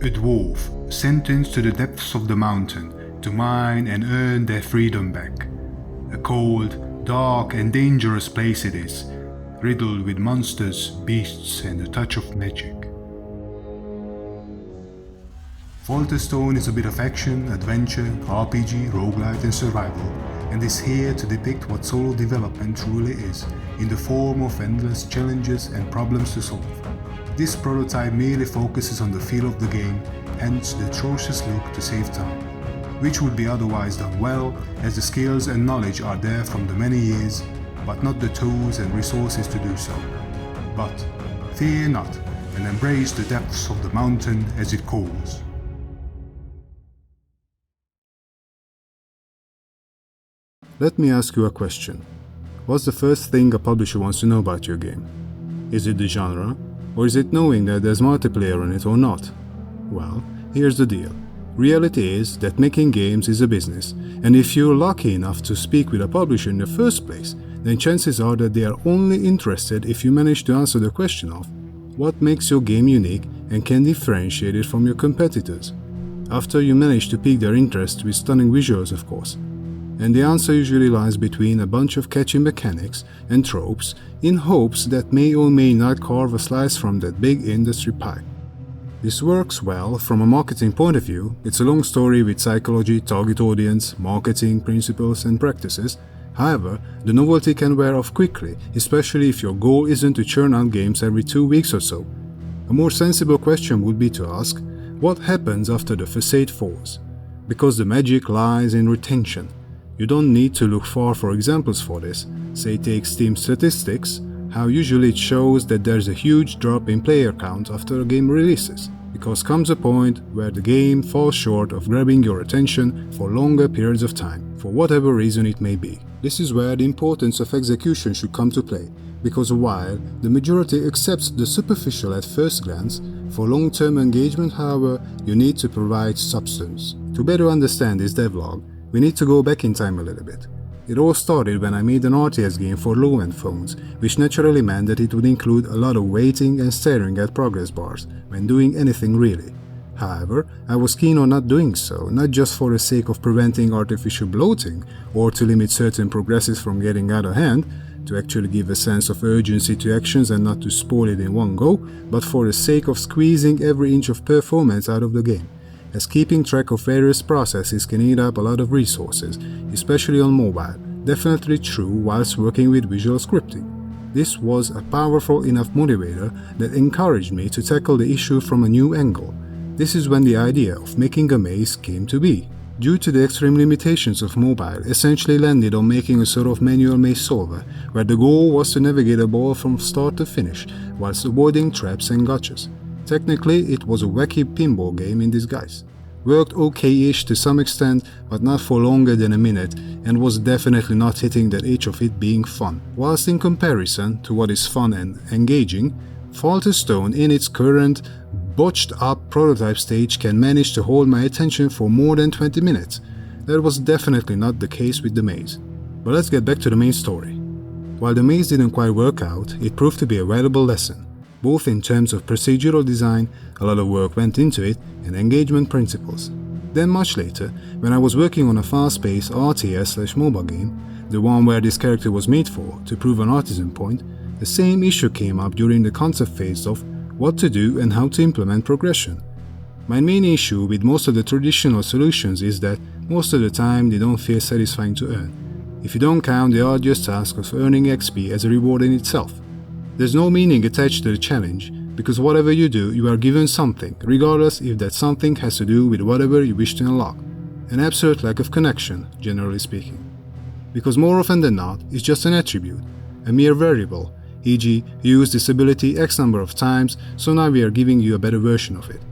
A dwarf sentenced to the depths of the mountain to mine and earn their freedom back. A cold, dark and dangerous place it is, riddled with monsters, beasts and a touch of magic. Falterstone is a bit of action, adventure, RPG, roguelite and survival, and is here to depict what solo development truly is, in the form of endless challenges and problems to solve. This prototype merely focuses on the feel of the game, hence the atrocious look to save time, which would be otherwise done well, as the skills and knowledge are there from the many years, but not the tools and resources to do so. But fear not, and embrace the depths of the mountain as it calls. Let me ask you a question. What's the first thing a publisher wants to know about your game? Is it the genre? Or is it knowing that there's multiplayer in it or not? Well, here's the deal. Reality is that making games is a business, and if you're lucky enough to speak with a publisher in the first place, then chances are that they are only interested if you manage to answer the question of what makes your game unique and can differentiate it from your competitors. After you manage to pique their interest with stunning visuals, of course. And the answer usually lies between a bunch of catchy mechanics and tropes in hopes that may or may not carve a slice from that big industry pie. This works well from a marketing point of view. It's a long story with psychology, target audience, marketing principles and practices. However, the novelty can wear off quickly, especially if your goal isn't to churn out games every 2 weeks or so. A more sensible question would be to ask, what happens after the facade falls? Because the magic lies in retention. You don't need to look far for examples for this. Say take Steam statistics, how usually it shows that there's a huge drop in player count after a game releases, because comes a point where the game falls short of grabbing your attention for longer periods of time, for whatever reason it may be. This is where the importance of execution should come to play, because while the majority accepts the superficial at first glance, for long-term engagement, however, you need to provide substance. To better understand this devlog, we need to go back in time a little bit. It all started when I made an RTS game for low-end phones, which naturally meant that it would include a lot of waiting and staring at progress bars when doing anything really. However, I was keen on not doing so, not just for the sake of preventing artificial bloating or to limit certain progresses from getting out of hand, to actually give a sense of urgency to actions and not to spoil it in one go, but for the sake of squeezing every inch of performance out of the game, as keeping track of various processes can eat up a lot of resources, especially on mobile, definitely true whilst working with visual scripting. This was a powerful enough motivator that encouraged me to tackle the issue from a new angle. This is when the idea of making a maze came to be. Due to the extreme limitations of mobile, essentially landed on making a sort of manual maze solver, where the goal was to navigate a ball from start to finish, whilst avoiding traps and gotchas. Technically, it was a wacky pinball game in disguise. Worked okay-ish to some extent, but not for longer than a minute, and was definitely not hitting that edge of it being fun. Whilst in comparison to what is fun and engaging, Falterstone in its current, botched-up prototype stage can manage to hold my attention for more than 20 minutes. That was definitely not the case with the maze. But let's get back to the main story. While the maze didn't quite work out, it proved to be a valuable lesson, both in terms of procedural design, a lot of work went into it, and engagement principles. Then much later, when I was working on a fast-paced RTS/MOBA game, the one where this character was made for, to prove an artisan point, the same issue came up during the concept phase of what to do and how to implement progression. My main issue with most of the traditional solutions is that most of the time they don't feel satisfying to earn, if you don't count the arduous task of earning XP as a reward in itself. There's no meaning attached to the challenge, because whatever you do, you are given something, regardless if that something has to do with whatever you wish to unlock. An absolute lack of connection, generally speaking. Because more often than not, it's just an attribute, a mere variable, e.g. you use this ability X number of times, so now we are giving you a better version of it.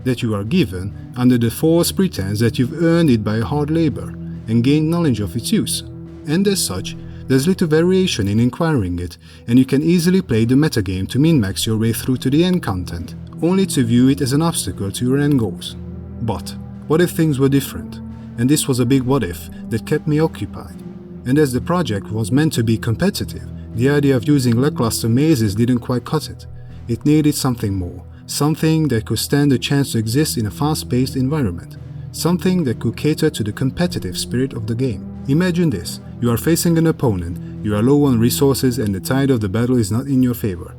That you are given under the false pretense that you've earned it by hard labor and gained knowledge of its use. And as such, there's little variation in acquiring it, and you can easily play the metagame to min-max your way through to the end content, only to view it as an obstacle to your end goals. But what if things were different? And this was a big what if that kept me occupied. And as the project was meant to be competitive, the idea of using lackluster mazes didn't quite cut it. It needed something more, something that could stand a chance to exist in a fast-paced environment, something that could cater to the competitive spirit of the game. Imagine this: you are facing an opponent, you are low on resources and the tide of the battle is not in your favor.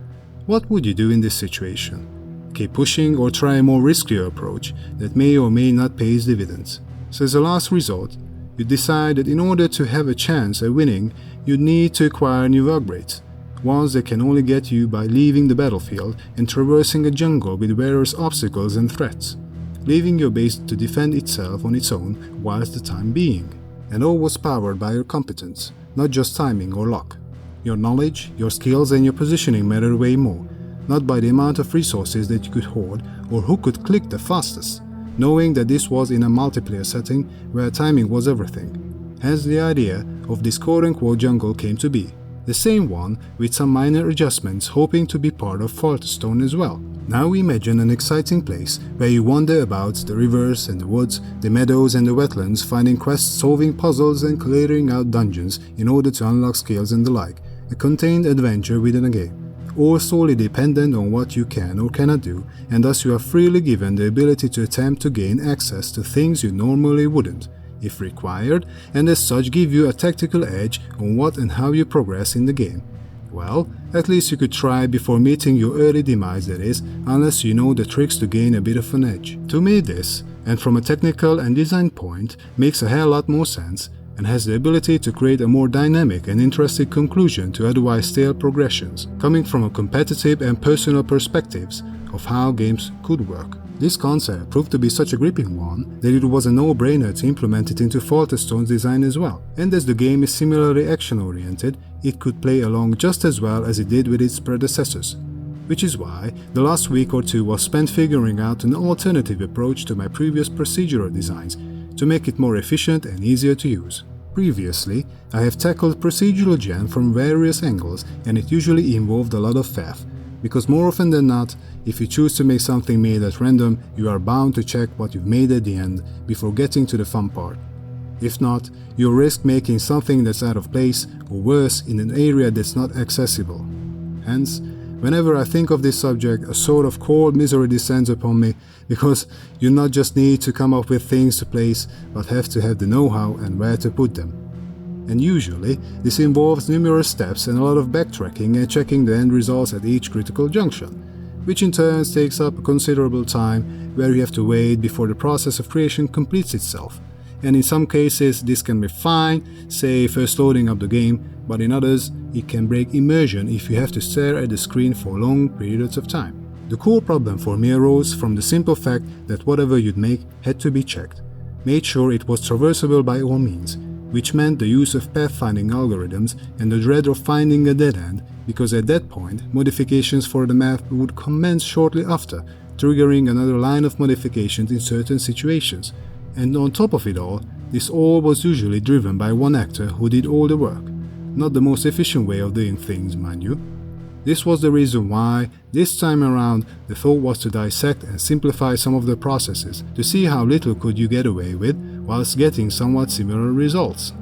What would you do in this situation? Keep pushing or try a more riskier approach that may or may not pay its dividends. So as a last resort, you decide that in order to have a chance at winning, you need to acquire new upgrades, ones that can only get you by leaving the battlefield and traversing a jungle with various obstacles and threats, leaving your base to defend itself on its own whilst the time being. And all was powered by your competence, not just timing or luck. Your knowledge, your skills and your positioning matter way more, not by the amount of resources that you could hoard or who could click the fastest, knowing that this was in a multiplayer setting where timing was everything. Hence the idea of this quote-unquote jungle came to be. The same one with some minor adjustments, hoping to be part of Falterstone as well. Now imagine an exciting place where you wander about the rivers and the woods, the meadows and the wetlands, finding quests, solving puzzles and clearing out dungeons in order to unlock skills and the like. A contained adventure within a game, all solely dependent on what you can or cannot do, and thus you are freely given the ability to attempt to gain access to things you normally wouldn't, if required, and as such give you a tactical edge on what and how you progress in the game. Well, at least you could try before meeting your early demise, that is, unless you know the tricks to gain a bit of an edge. To me this, and from a technical and design point, makes a hell lot more sense, and has the ability to create a more dynamic and interesting conclusion to otherwise stale progressions, coming from a competitive and personal perspectives of how games could work. This concept proved to be such a gripping one that it was a no-brainer to implement it into Falterstone's design as well, and as the game is similarly action-oriented, it could play along just as well as it did with its predecessors. Which is why the last week or two was spent figuring out an alternative approach to my previous procedural designs, to make it more efficient and easier to use. Previously, I have tackled procedural gen from various angles and it usually involved a lot of faff, because more often than not, if you choose to make something made at random, you are bound to check what you've made at the end before getting to the fun part. If not, you'll risk making something that's out of place or worse in an area that's not accessible. Hence, whenever I think of this subject, a sort of cold misery descends upon me, because you not just need to come up with things to place, but have to have the know-how and where to put them. And usually, this involves numerous steps and a lot of backtracking and checking the end results at each critical junction, which in turn takes up a considerable time where you have to wait before the process of creation completes itself. And in some cases this can be fine, say first loading up the game, but in others it can break immersion if you have to stare at the screen for long periods of time. The core problem for me arose from the simple fact that whatever you'd make had to be checked, made sure it was traversable by all means, which meant the use of pathfinding algorithms and the dread of finding a dead end, because at that point modifications for the map would commence shortly after, triggering another line of modifications in certain situations. And on top of it all, this all was usually driven by one actor who did all the work. Not the most efficient way of doing things, mind you. This was the reason why, this time around, the thought was to dissect and simplify some of the processes, to see how little could you get away with, whilst getting somewhat similar results.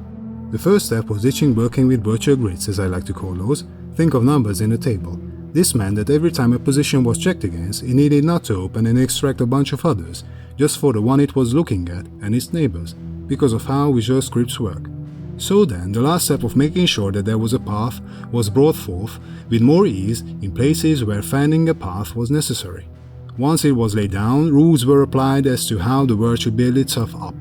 The first step was ditching working with virtual grids, as I like to call those. Think of numbers in a table. This meant that every time a position was checked against, it needed not to open and extract a bunch of others, just for the one it was looking at and its neighbors, because of how Visual Scripts work. So then, the last step of making sure that there was a path was brought forth with more ease in places where finding a path was necessary. Once it was laid down, rules were applied as to how the world should build itself up.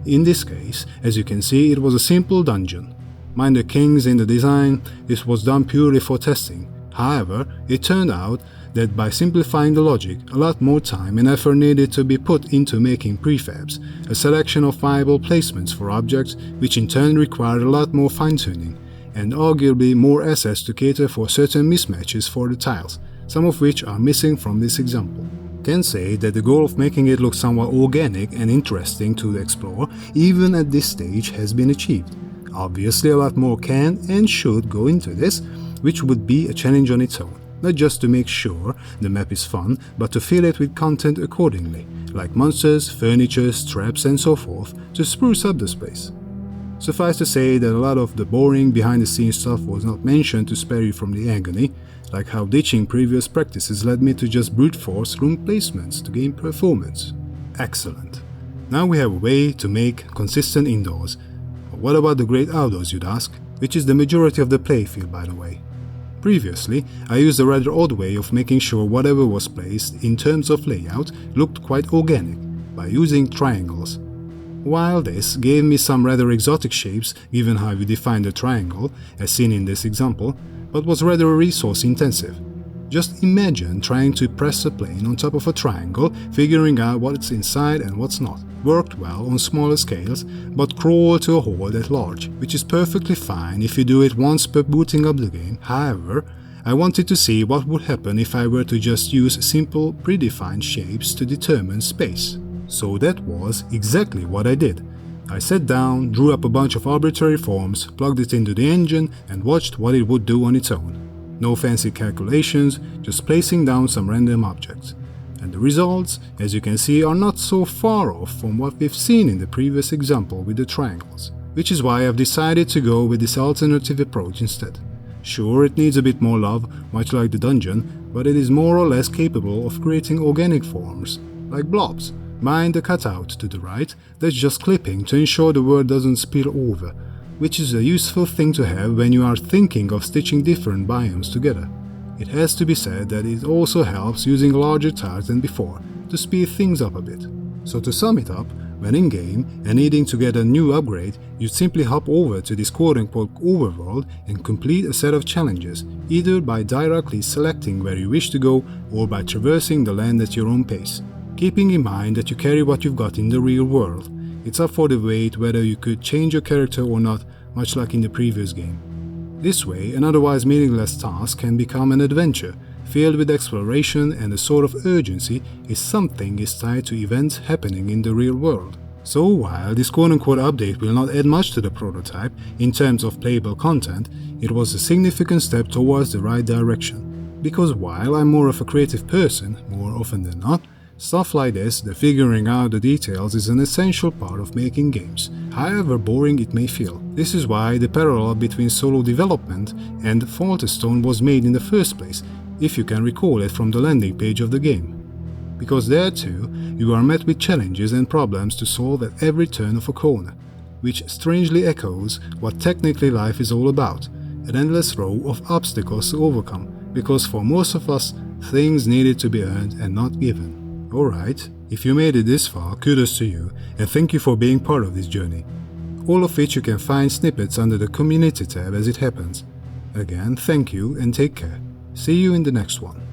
In this case, as you can see, it was a simple dungeon. Mind the kings in the design, this was done purely for testing. However, it turned out that by simplifying the logic, a lot more time and effort needed to be put into making prefabs, a selection of viable placements for objects, which in turn required a lot more fine-tuning, and arguably more assets to cater for certain mismatches for the tiles, some of which are missing from this example. Can say that the goal of making it look somewhat organic and interesting to explore, even at this stage, has been achieved. Obviously a lot more can and should go into this, which would be a challenge on its own. Not just to make sure the map is fun, but to fill it with content accordingly, like monsters, furniture, traps and so forth, to spruce up the space. Suffice to say that a lot of the boring behind-the-scenes stuff was not mentioned to spare you from the agony. like how ditching previous practices led me to just brute force room placements to gain performance. Excellent. Now we have a way to make consistent indoors. But what about the great outdoors, you'd ask? Which is the majority of the playfield, by the way. Previously, I used a rather odd way of making sure whatever was placed in terms of layout looked quite organic, by using triangles. While this gave me some rather exotic shapes given how we defined a triangle, as seen in this example, but was rather resource intensive. Just imagine trying to press a plane on top of a triangle, figuring out what's inside and what's not. Worked well on smaller scales, but cruel to a hole at large, which is perfectly fine if you do it once per booting up the game. However, I wanted to see what would happen if I were to just use simple predefined shapes to determine space. So that was exactly what I did. I sat down, drew up a bunch of arbitrary forms, plugged it into the engine and watched what it would do on its own. No fancy calculations, just placing down some random objects. And the results, as you can see, are not so far off from what we've seen in the previous example with the triangles, which is why I've decided to go with this alternative approach instead. Sure, it needs a bit more love, much like the dungeon, but it is more or less capable of creating organic forms, like blobs. Mind the cutout to the right, that's just clipping to ensure the word doesn't spill over, which is a useful thing to have when you are thinking of stitching different biomes together. It has to be said that it also helps using larger tiles than before, to speed things up a bit. So to sum it up, when in-game and needing to get a new upgrade, you simply hop over to this quote-unquote overworld and complete a set of challenges, either by directly selecting where you wish to go or by traversing the land at your own pace, keeping in mind that you carry what you've got in the real world. It's up for debate whether you could change your character or not, much like in the previous game. This way, an otherwise meaningless task can become an adventure, filled with exploration, and a sort of urgency if something is tied to events happening in the real world. So while this quote-unquote update will not add much to the prototype in terms of playable content, it was a significant step towards the right direction. Because while I'm more of a creative person, more often than not, stuff like this, the figuring out the details, is an essential part of making games, however boring it may feel. This is why the parallel between solo development and Falterstone was made in the first place, if you can recall it from the landing page of the game. Because there too, you are met with challenges and problems to solve at every turn of a corner, which strangely echoes what technically life is all about, an endless row of obstacles to overcome, because for most of us, things needed to be earned and not given. Alright, if you made it this far, kudos to you, and thank you for being part of this journey. All of which you can find snippets under the community tab as it happens. Again, thank you and take care. See you in the next one.